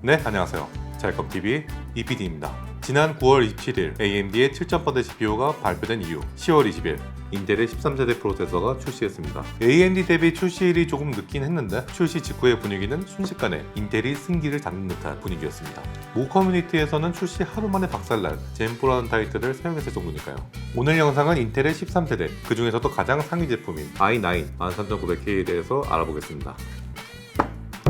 네, 안녕하세요. 잘컵TV EPD입니다. 지난 9월 27일 AMD의 7.0대 CPU가 발표된 이후 10월 20일 인텔의 13세대 프로세서가 출시했습니다. AMD 대비 출시일이 조금 늦긴 했는데 출시 직후의 분위기는 순식간에 인텔이 승기를 잡는 듯한 분위기였습니다. 모 커뮤니티에서는 출시 하루 만에 박살난 젠4라는 타이틀을 사용했을 정도니까요. 오늘 영상은 인텔의 13세대, 그 중에서도 가장 상위 제품인 i9 13900K에 대해서 알아보겠습니다.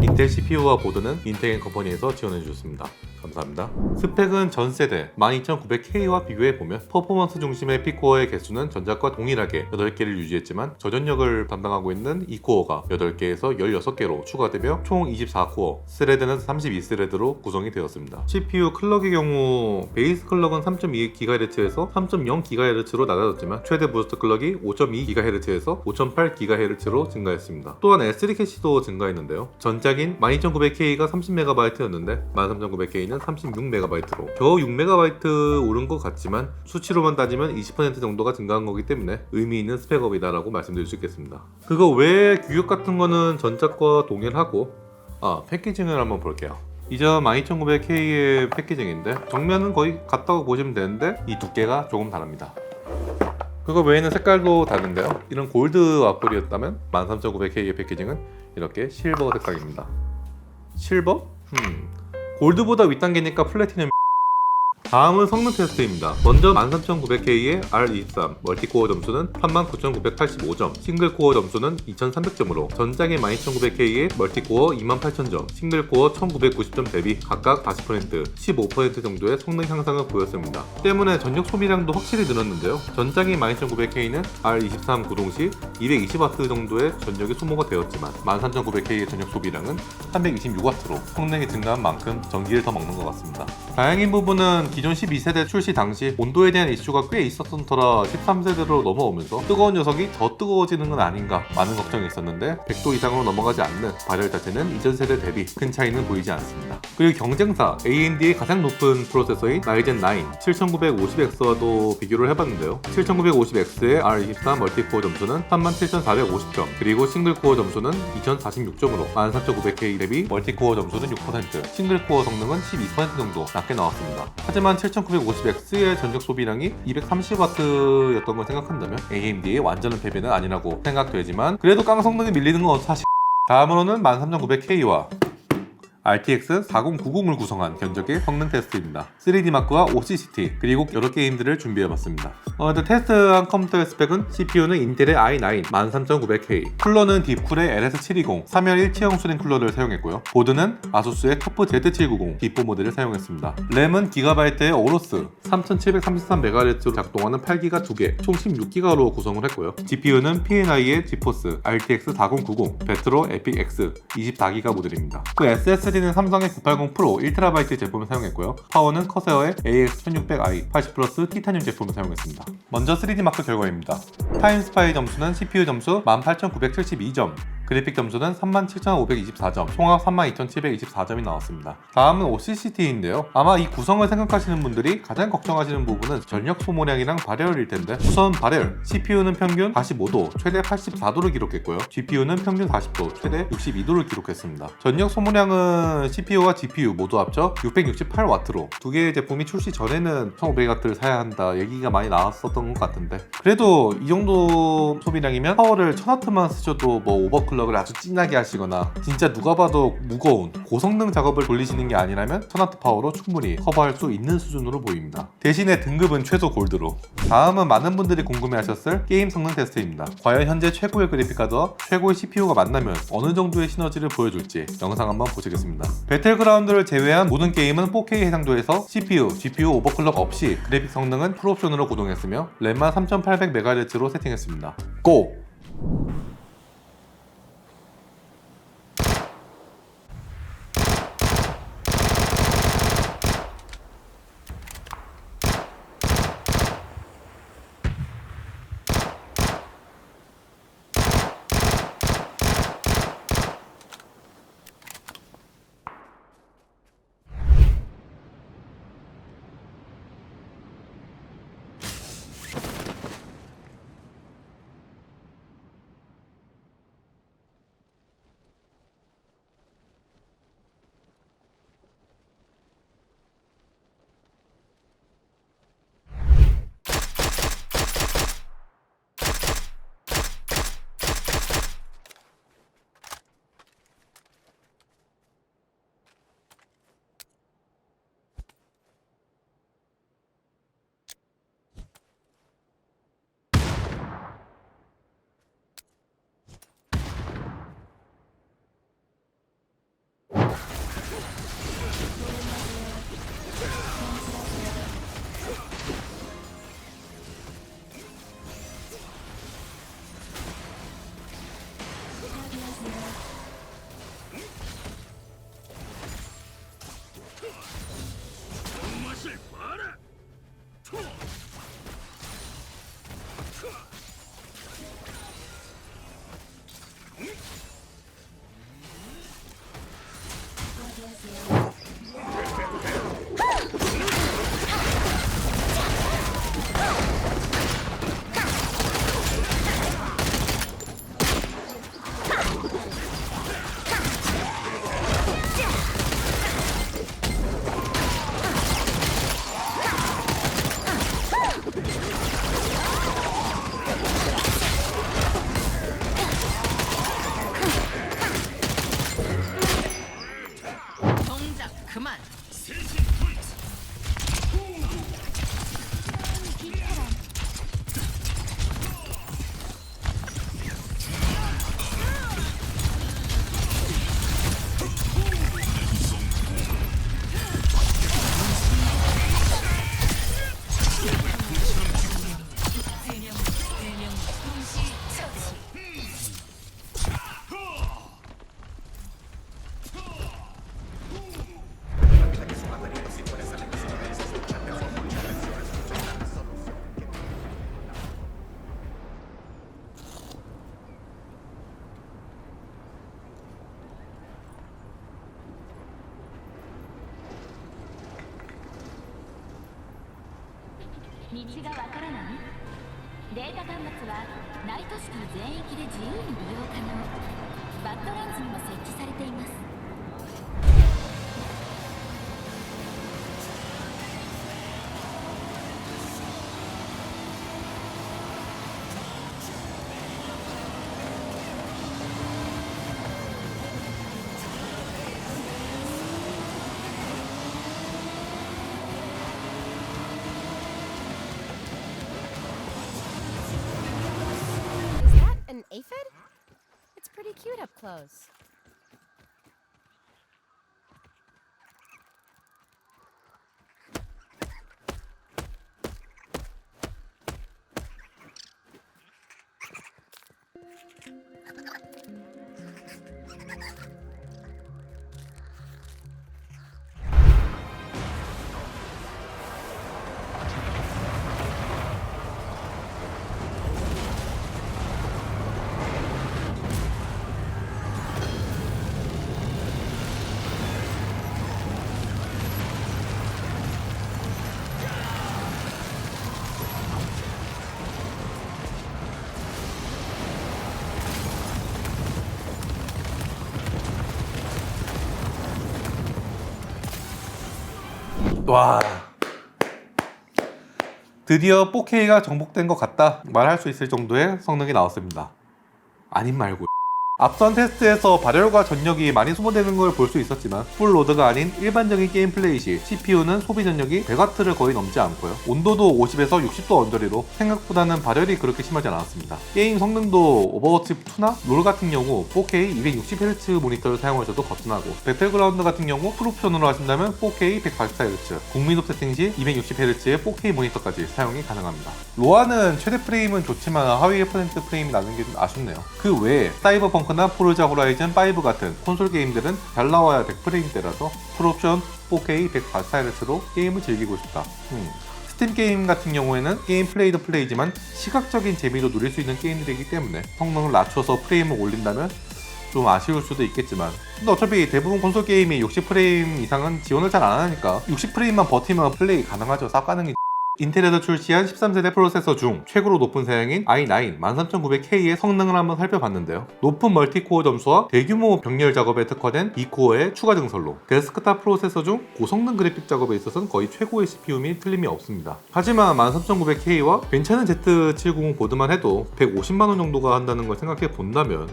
인텔 CPU와 보드는 인텔앤컴퍼니에서 지원해주셨습니다. 감사합니다. 스펙은 전 세대 12900K와 비교해보면 퍼포먼스 중심의 P코어의 개수는 전작과 동일하게 8개를 유지했지만 저전력을 담당하고 있는 E코어가 8개에서 16개로 추가되며 총 24코어, 스레드는 32스레드로 구성이 되었습니다. CPU 클럭의 경우 베이스 클럭은 3.2GHz에서 3.0GHz로 낮아졌지만 최대 부스트 클럭이 5.2GHz에서 5.8GHz로 증가했습니다. 또한 SD 캐시도 증가했는데요. 전작인 12900K가 30MB였는데 13900K는 36MB로 겨우 6MB 오른 것 같지만 수치로만 따지면 20% 정도가 증가한 거기 때문에 의미 있는 스펙업이다라고 말씀드릴 수 있겠습니다. 그거 외에 규격 같은 거는 전작과 동일하고 패키징을 한번 볼게요. 이 점 12900K의 패키징인데 정면은 거의 같다고 보시면 되는데 이 두께가 조금 다릅니다. 그거 외에는 색깔도 다른데요. 이런 골드 앞볼이었다면 13900K의 패키징은 이렇게 실버 색상입니다. 실버? 골드보다 윗단계니까 플래티넘. 다음은 성능 테스트입니다. 먼저 13900K의 R23 멀티코어 점수는 39985점, 싱글코어 점수는 2300점으로 전작의 12900K의 멀티코어 28000점, 싱글코어 1990점 대비 각각 40%, 15% 정도의 성능 향상을 보였습니다. 때문에 전력 소비량도 확실히 늘었는데요. 전작의 12900K는 R23 구동 시 220W 정도의 전력이 소모가 되었지만 13900K의 전력 소비량은 326W로 성능이 증가한 만큼 전기를 더 먹는 것 같습니다. 다행인 부분은 기존 12세대 출시 당시 온도에 대한 이슈가 꽤 있었던 터라 13세대로 넘어오면서 뜨거운 녀석이 더 뜨거워지는 건 아닌가 많은 걱정이 있었는데 100도 이상으로 넘어가지 않는 발열 자체는 이전 세대 대비 큰 차이는 보이지 않습니다. 그리고 경쟁사 AMD의 가장 높은 프로세서인 라이젠 9 7950X와도 비교를 해봤는데요. 7950X의 R23 멀티코어 점수는 37450점, 그리고 싱글코어 점수는 2046점으로 13900K 대비 멀티코어 점수는 6%, 싱글코어 성능은 12% 정도 낮게 나왔습니다. 하지만 7950X의 전력 소비량이 230W였던 걸 생각한다면 AMD의 완전한 패배는 아니라고 생각되지만 그래도 깡 성능이 밀리는 건 사실. 다음으로는 13900K와 RTX 4090을 구성한 견적의 성능 테스트입니다. 3D마크와 OCCT 그리고 여러 게임들을 준비해봤습니다. 테스트한 컴퓨터의 스펙은 CPU는 인텔의 i9 13900K, 쿨러는 딥쿨의 LS720 3열 일체형 수냉 쿨러를 사용했고요. 보드는 아수스의 터프 Z790 D4 모델을 사용했습니다. 램은 기가바이트의 오로스 3733MHz로 작동하는 8기가 2개, 총 16기가로 구성을 했고요. GPU는 P&I의 지포스 RTX 4090 베트로 에픽 X 24기가 모델입니다. 그 SSD는 삼성의 980 프로 1TB 제품을 사용했고요. 파워는 커세어의 AX1600i 80플러스 티타늄 제품을 사용했습니다. 먼저 3D마크 결과입니다. 타임스파이 점수는 CPU 점수 18972점, 그래픽 점수는 37524점, 총합 32724점이 나왔습니다. 다음은 OCCT인데요. 아마 이 구성을 생각하시는 분들이 가장 걱정하시는 부분은 전력 소모량이랑 발열일 텐데, 우선 발열, CPU는 평균 45도, 최대 84도를 기록했고요. GPU는 평균 40도, 최대 62도를 기록했습니다. 전력 소모량은 CPU와 GPU 모두 합쳐 668W로 두 개의 제품이 출시 전에는 1500W를 사야 한다 얘기가 많이 나왔었던 것 같은데, 그래도 이 정도 소비량이면 파워를 1000W만 쓰셔도 뭐 오버클럭을 아주 진하게 하시거나 진짜 누가 봐도 무거운 고성능 작업을 돌리시는 게 아니라면 1000W 파워로 충분히 커버할 수 있는 수준으로 보입니다. 대신에 등급은 최소 골드로. 다음은 많은 분들이 궁금해하셨을 게임 성능 테스트입니다. 과연 현재 최고의 그래픽카드와 최고의 CPU가 만나면 어느 정도의 시너지를 보여줄지 영상 한번 보시겠습니다. 배틀그라운드를 제외한 모든 게임은 4K 해상도에서 CPU, GPU 오버클럭 없이 그래픽 성능은 풀옵션으로 구동했으며 램만 3800MHz로 세팅했습니다. 고! 동작 그만.道がわからない？データ端末はナイトシティ全域で自由に利用可能。バッドランズにも設置されています。An aphid? It's pretty cute up close. 와, 드디어 4K가 정복된 것 같다 말할 수 있을 정도의 성능이 나왔습니다. 아님 말고. 앞선 테스트에서 발열과 전력이 많이 소모되는 걸 볼 수 있었지만 풀로드가 아닌 일반적인 게임 플레이 시 CPU는 소비 전력이 100W를 거의 넘지 않고요. 온도도 50에서 60도 언저리로 생각보다는 발열이 그렇게 심하지 않았습니다. 게임 성능도 오버워치 2나 롤 같은 경우 4K 260Hz 모니터를 사용하셔도 거뜬하고, 배틀그라운드 같은 경우 풀옵션으로 하신다면 4K 144Hz, 국민옵 세팅 시 260Hz의 4K 모니터까지 사용이 가능합니다. 로아는 최대 프레임은 좋지만 하위 퍼센트 프레임이 나는 게 좀 아쉽네요. 그 외에 사이버펑크나 포르자 호라이즌 5 같은 콘솔 게임들은 잘 나와야 100프레임대라서 풀옵션 4K 144Hz로 게임을 즐기고 싶다. 스팀 게임 같은 경우에는 게임 플레이도 플레이지만 시각적인 재미도 누릴 수 있는 게임들이기 때문에 성능을 낮춰서 프레임을 올린다면 좀 아쉬울 수도 있겠지만, 근데 어차피 대부분 콘솔 게임이 60프레임 이상은 지원을 잘 안 하니까 60프레임만 버티면 플레이 가능하죠. 쌉가능이. 인텔에서 출시한 13세대 프로세서 중 최고로 높은 사양인 i9 13900K의 성능을 한번 살펴봤는데요. 높은 멀티코어 점수와 대규모 병렬 작업에 특화된 2코어의 추가 증설로 데스크탑 프로세서 중 고성능 그래픽 작업에 있어서는 거의 최고의 CPU 및 틀림이 없습니다. 하지만 13900K와 괜찮은 Z790 보드만 해도 150만원 정도가 한다는 걸 생각해 본다면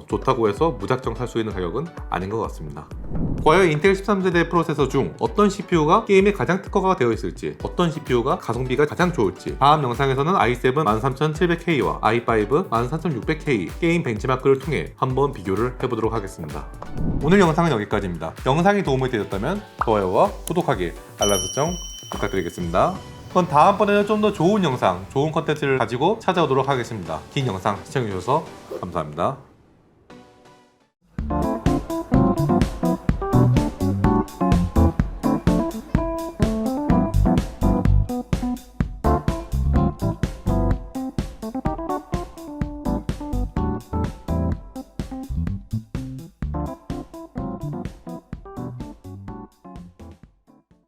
좋다고 해서 무작정 살 수 있는 가격은 아닌 것 같습니다. 과연 인텔 13세대 프로세서 중 어떤 CPU가 게임에 가장 특화가 되어 있을지, 어떤 CPU가 가성비가 가장 좋을지, 다음 영상에서는 i7 13700K와 i5 13600K 게임 벤치마크를 통해 한번 비교를 해보도록 하겠습니다. 오늘 영상은 여기까지입니다. 영상이 도움이 되셨다면 좋아요와 구독하기, 알람 설정 부탁드리겠습니다. 그럼 다음번에는 좀 더 좋은 영상, 좋은 컨텐츠를 가지고 찾아오도록 하겠습니다. 긴 영상 시청해주셔서 감사합니다.